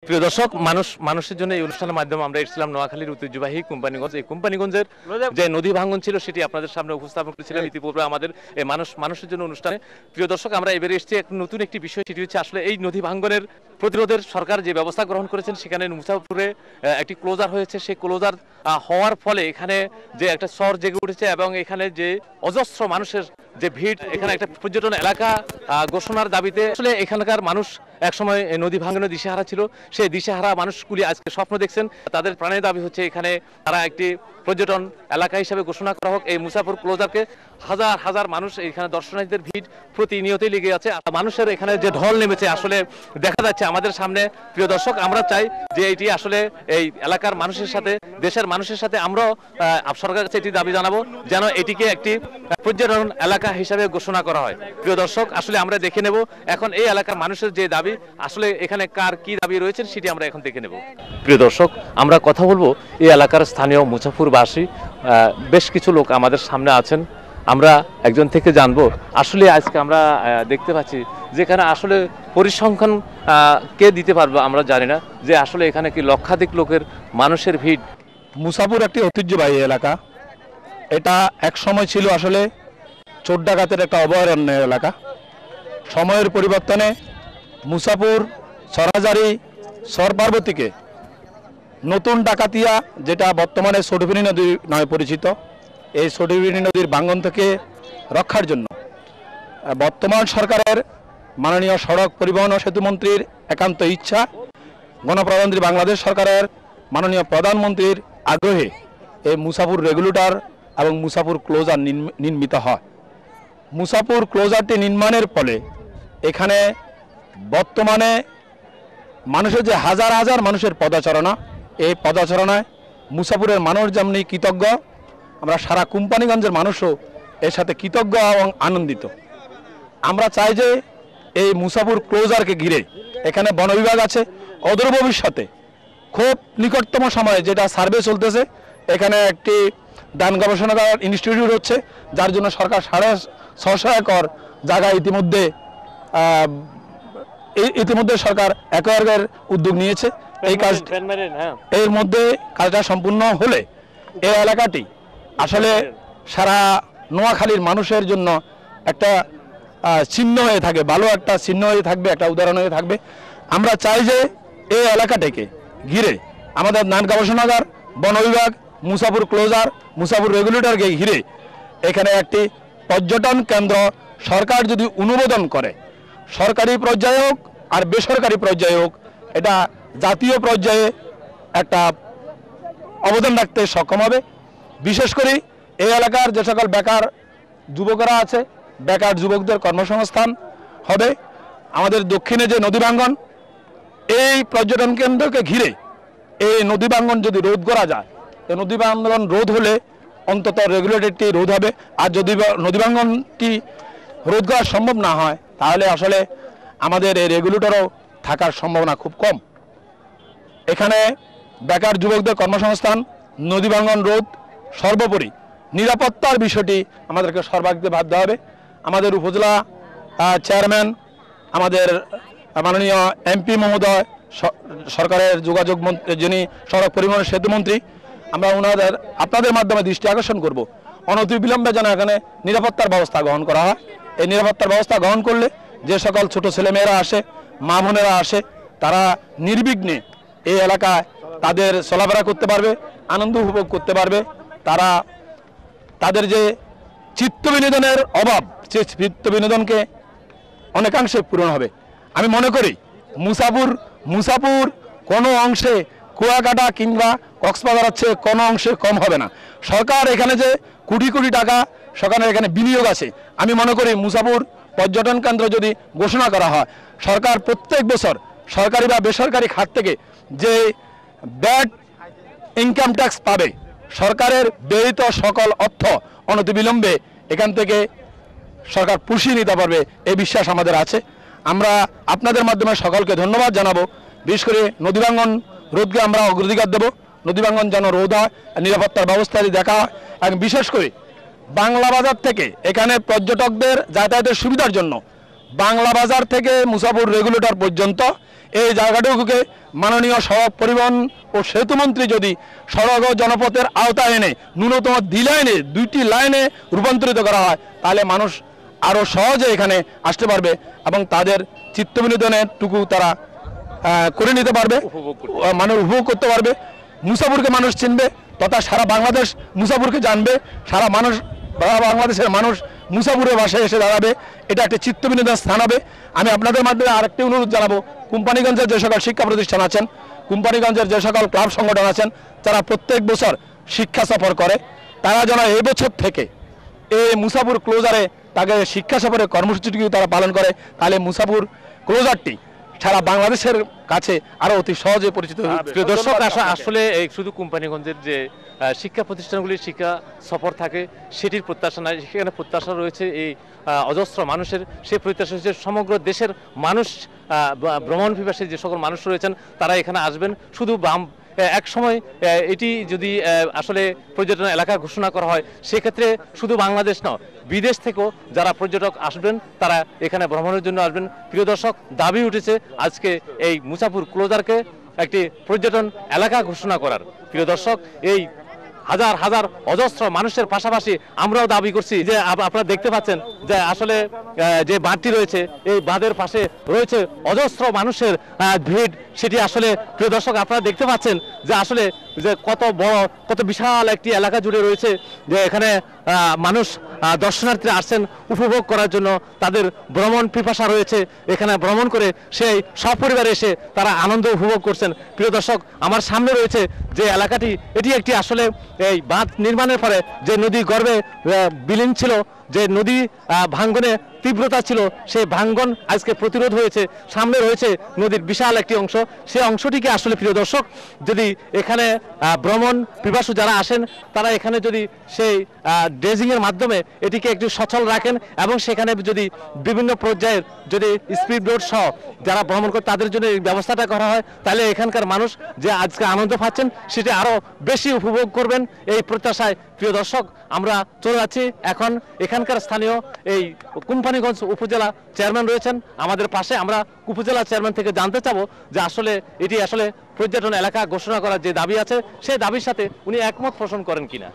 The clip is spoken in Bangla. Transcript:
প্রিয় দর্শক, মানুষের জন্য এই অনুষ্ঠানের মাধ্যমে আমরা এসেছিলাম নোয়াখালীর ঐতিহ্যবাহী কোম্পানিগঞ্জ। এই কোম্পানিগঞ্জের যে নদী ভাঙ্গন ছিল সেটি আপনাদের সামনে উপস্থাপন করেছিলাম ইতিপূর্বে আমাদের এই মানুষের জন্য অনুষ্ঠানে। প্রিয় দর্শক, আমরা এবারে এসেছি নতুন একটি বিষয়, সেটি হচ্ছে আসলে এই নদী ভাঙ্গনের প্রতিরোধের সরকার যে ব্যবস্থা গ্রহণ করেছেন। সেখানে মুসাফরপুরে একটি ক্লোজার হয়েছে। সেই ক্লোজার হওয়ার ফলে এখানে যে একটা চর জেগে উঠেছে এবং এখানে যে অজস্র মানুষের যে ভিড়, এখানে একটা পর্যটন এলাকা ঘোষণার দাবিতে আসলে এখানকার মানুষ একসময় নদী ভাঙ্গনের দিশেহারা ছিল। সেই দিশেহারা মানুষগুলি আজকে স্বপ্ন দেখছেন, তাদের প্রাণের দাবি হচ্ছে এখানে তারা একটি পর্যটন এলাকা হিসেবে ঘোষণা করা হোক। এই মুসাফর ক্লোজারকে হাজার হাজার মানুষ এখানে দর্শনার্থীদের ভিড় প্রতিনিয়তই লেগে আছে। মানুষের এখানে যে ঢল নেমেছে আসলে দেখা যাচ্ছে আমাদের সামনে। প্রিয় দর্শক, আমরা চাই যে এটি আসলে এই এলাকার মানুষের সাথে, দেশের মানুষের সাথে আমরাও সরকারের কাছে এটি দাবি জানাবো যেন এটিকে একটি পর্যটন এলাকা হিসেবে ঘোষণা করা হয়। প্রিয় দর্শক, আসলে আমরা দেখে নেব এখন এই এলাকার মানুষের যে দাবি, আসলে এখানে কার কি দাবি রয়েছে সেটি আমরা এখন দেখে নেব। প্রিয় দর্শক, আমরা কথা বলবো এই এলাকার স্থানীয় মুসাফরবাসী বেশ কিছু লোক আমাদের সামনে আছেন। আমরা একজন থেকে জানবো আসলে আজকে আমরা দেখতে পাচ্ছি যেখানে আসলে পরিসংখ্যান কে দিতে পারবো আমরা জানি না, যে আসলে এখানে কি লক্ষাধিক লোকের মানুষের ভিড়। মুসাফর একটি ঐতিহ্যবাহী এলাকা। এটা এক সময় ছিল আসলে চোর ডাকাতের একটা অভয়ারণ্যের এলাকা। সময়ের পরিবর্তনে মুসাফর, সরাজারি, সর পার্বতীকে নতুন ডাকাতিয়া, যেটা বর্তমানে ছোটবিনী নদী নামে পরিচিত, এই ছোটবিনী নদীর ভাঙ্গন থেকে রক্ষার জন্য বর্তমান সরকারের মাননীয় সড়ক পরিবহন ও সেতু মন্ত্রীর একান্ত ইচ্ছা, গণপ্রজাতন্ত্রী বাংলাদেশ সরকারের মাননীয় প্রধানমন্ত্রীর আগ্রহে এই মুসাফর রেগুলেটর এবং মুসাফর ক্লোজার নির্মিত হয়। মুসাফর ক্লোজারটি নির্মাণের ফলে এখানে বর্তমানে মানুষের যে হাজার হাজার মানুষের পদচারণা, এই পদচারণায় মুসাফরের মানুষ যেমনি কৃতজ্ঞ, আমরা সারা কোম্পানিগঞ্জের মানুষও এর সাথে কৃতজ্ঞ এবং আনন্দিত। আমরা চাই যে এই মুসাফর ক্লোজারকে ঘিরে এখানে বন বিভাগ আছে, অদূর ভবিষ্যতে খুব নিকটতম সময়ে যেটা সার্ভে চলতেছে, এখানে একটি ধান গবেষণাগার ইনস্টিটিউট হচ্ছে, যার জন্য সরকার 650 একর জায়গা ইতিমধ্যে সরকার একরের উদ্যোগ নিয়েছে। এই কাজ এর মধ্যে কাজটা সম্পূর্ণ হলে এই এলাকাটি আসলে সারা নোয়াখালীর মানুষের জন্য একটা চিহ্ন হয়ে থাকে, ভালো একটা চিহ্ন হয়ে থাকবে, একটা উদাহরণ হয়ে থাকবে। আমরা চাই যে এই এলাকাটাকে ঘিরে আমাদের ধান গবেষণাগার, বন বিভাগ, মুসাফর ক্লোজার, মুসাফর রেগুলেটরকে ঘিরে এখানে একটি পর্যটন কেন্দ্র সরকার যদি অনুমোদন করে, সরকারি পর্যায়ে হোক আর বেসরকারি পর্যায়ে হোক, এটা জাতীয় পর্যায়ে একটা অবদান রাখতে সক্ষম হবে। বিশেষ করে এই এলাকার যে সকল বেকার যুবকরা আছে, বেকার যুবকদের কর্মসংস্থান হবে। আমাদের দক্ষিণে যে নদী ভাঙ্গন, এই পর্যটন কেন্দ্রকে ঘিরে এই নদী ভাঙ্গন যদি রোধ করা যায়, এই নদী ভাঙ্গন রোধ হলে অন্তত রেগুলেটরটি রোধ হবে। আর যদি নদী ভাঙ্গনটি রোধ করা সম্ভব না হয়, তাহলে আসলে আমাদের এই রেগুলেটরও থাকার সম্ভাবনা খুব কম। এখানে বেকার যুবকদের কর্মসংস্থান, নদী ভাঙ্গন রোধ, সর্বোপরি নিরাপত্তার বিষয়টি আমাদেরকে সর্বাগ্রে ভাবতে হবে। আমাদের উপজেলা চেয়ারম্যান, আমাদের মাননীয় এমপি মহোদয়, সরকারের যোগাযোগ মন্ত্রী, যিনি সড়ক পরিবহন সেতু মন্ত্রী, আমরা আপনাদের মাধ্যমে দৃষ্টি আকর্ষণ করব, অনতিবিলম্বে যেন এখানে নিরাপত্তার ব্যবস্থা গ্রহণ করা হয়। এই নিরাপত্তার ব্যবস্থা গ্রহণ করলে যে সকল ছোট ছেলেমেয়েরা আসে, মা বোনেরা আসে, তারা নির্বিঘ্নে এই এলাকায় তাদের চলাফেরা করতে পারবে, আনন্দ উপভোগ করতে পারবে। তারা তাদের যে চিত্ত বিনোদনের অভাব, সে চিত্ত বিনোদনকে অনেকাংশে পূরণ হবে। আমি মনে করি মুসাফর কোনো অংশে কুয়াকাটা কিংবা কক্সবাজারের চেয়ে কোনো অংশে কম হবে না। সরকার এখানে যে কোটি কোটি টাকা সরকারের এখানে বিনিয়োগ আছে, আমি মনে করি মুসাফর পর্যটন কেন্দ্র যদি ঘোষণা করা হয়, সরকার প্রত্যেক বছর সরকারি বা বেসরকারি খাত থেকে যে ব্যাড ইনকাম ট্যাক্স পাবে, সরকারের ব্যয়িত সকল অর্থ অনতিবিলম্বে এখান থেকে সরকার পুষিয়ে নিতে পারবে, এই বিশ্বাস আমাদের আছে। আমরা আপনাদের মাধ্যমে সকলকে ধন্যবাদ জানাবো। বিশেষ করে নদী ভাঙ্গন রোধকে আমরা অগ্রাধিকার দেব। নদী ভাঙ্গন যেন রোধ হয়, নিরাপত্তার ব্যবস্থা দেখা হয়, এবং বিশেষ করে বাংলা বাজার থেকে এখানে পর্যটকদের যাতায়াতের সুবিধার জন্য বাংলা বাজার থেকে মুসাফর রেগুলেটর পর্যন্ত এই জায়গাটুকুকে মাননীয় সড়ক পরিবহন ও সেতু মন্ত্রী যদি সড়ক ও জনপথের আওতায় এনে ন্যূনতম 2 লাইনে 2টি লাইনে রূপান্তরিত করা হয়, তাহলে মানুষ আরও সহজে এখানে আসতে পারবে এবং তাদের চিত্তবিনোদনের টুকু তারা করে নিতে পারবে, মানে উপভোগ করতে পারবে। মুসাফুরকে মানুষ চিনবে, তথা সারা বাংলাদেশ মুসাফুরকে জানবে, সারা বাংলাদেশের মানুষ মুসাফুরের বাসায় এসে দাঁড়াবে। এটা একটা চিত্তবিনোদন স্থান হবে। আমি আপনাদের মাধ্যমে আরেকটি অনুরোধ জানাবো, কোম্পানিগঞ্জের যে সকল শিক্ষা প্রতিষ্ঠান আছেন, কোম্পানিগঞ্জের যে সকল ক্লাব সংগঠন আছেন, যারা প্রত্যেক বছর শিক্ষা সফর করে, তারা যেন এই বছর থেকে এই মুসাফুর ক্লোজারে তাকে শিক্ষা সফরের কর্মসূচিটিও তারা পালন করে, তাহলে মুসাফুর ক্লোজারটি সারা বাংলাদেশের কাছে আরো অতি সহজে পরিচিত হবে। প্রিয় দর্শক, আসলে এই শুধু কোম্পানিগঞ্জের যে শিক্ষা প্রতিষ্ঠানগুলির শিক্ষা সফর থাকে সেটির প্রত্যাশা নাই, সেখানে প্রত্যাশা রয়েছে এই অজস্র মানুষের। সেই প্রত্যাশা হচ্ছে সমগ্র দেশের মানুষ, ভ্রমণ পিপাসী যে সকল মানুষ রয়েছেন তারা এখানে আসবেন। শুধু এক সময় এটি যদি আসলে পর্যটন এলাকা ঘোষণা করা হয়, সেক্ষেত্রে শুধু বাংলাদেশ নয়, বিদেশ থেকেও যারা পর্যটক আসবেন তারা এখানে ভ্রমণের জন্য আসবেন। প্রিয় দর্শক, দাবি উঠেছে আজকে এই মুসাফুর ক্লোজারকে একটি পর্যটন এলাকা ঘোষণা করার। প্রিয় দর্শক, এই হাজার হাজার অজস্র মানুষের পাশাপাশি আমরাও দাবি করছি যে আপনারা দেখতে পাচ্ছেন যে আসলে যে বাঁধটি রয়েছে, এই বাঁধের পাশে রয়েছে অজস্র মানুষের ভিড়। সেটি আসলে প্রিয় দর্শক আপনারা দেখতে পাচ্ছেন যে আসলে যে কত বড়, কত বিশাল একটি এলাকা জুড়ে রয়েছে, যে এখানে মানুষ দর্শনার্থীরা আসছেন উপভোগ করার জন্য, তাদের ভ্রমণ পিপাসা রয়েছে, এখানে ভ্রমণ করে সেই সপরিবারে এসে তারা আনন্দ উপভোগ করছেন। প্রিয় দর্শক, আমার সামনে রয়েছে যে এলাকাটি, এটি একটি আসলে এই বাঁধ নির্মাণের পরে যে নদী গর্ভে বিলীন ছিল, যে নদী ভাঙ্গনে তীব্রতা ছিল, সেই ভাঙ্গন আজকে প্রতিরোধ হয়েছে। সামনে রয়েছে নদীর বিশাল একটি অংশ, সেই অংশটিকে আসলে প্রিয় দর্শক যদি এখানে ভ্রমণ পিপাসু যারা আসেন তারা এখানে যদি সেই ড্রেজিংয়ের মাধ্যমে এটিকে একটু সচল রাখেন এবং সেখানে যদি বিভিন্ন পর্যায়ের যদি স্পিড বোট সহ যারা ভ্রমণ করে তাদের জন্য এই ব্যবস্থাটা করা হয়, তাহলে এখানকার মানুষ যে আজকে আনন্দ পাচ্ছেন সেটি আরও বেশি উপভোগ করবেন এই প্রত্যাশায়। প্রিয় দর্শক, আমরা চলে যাচ্ছি এখন এখানকার স্থানীয় এই কোম্পানিগঞ্জ উপজেলা চেয়ারম্যান রয়েছেন আমাদের পাশে। আমরা উপজেলা চেয়ারম্যান থেকে জানতে চাবো যে আসলে এটি আসলে পর্যটন এলাকা ঘোষণা করার যে দাবি আছে সেই দাবির সাথে উনি একমত পোষণ করেন কিনা।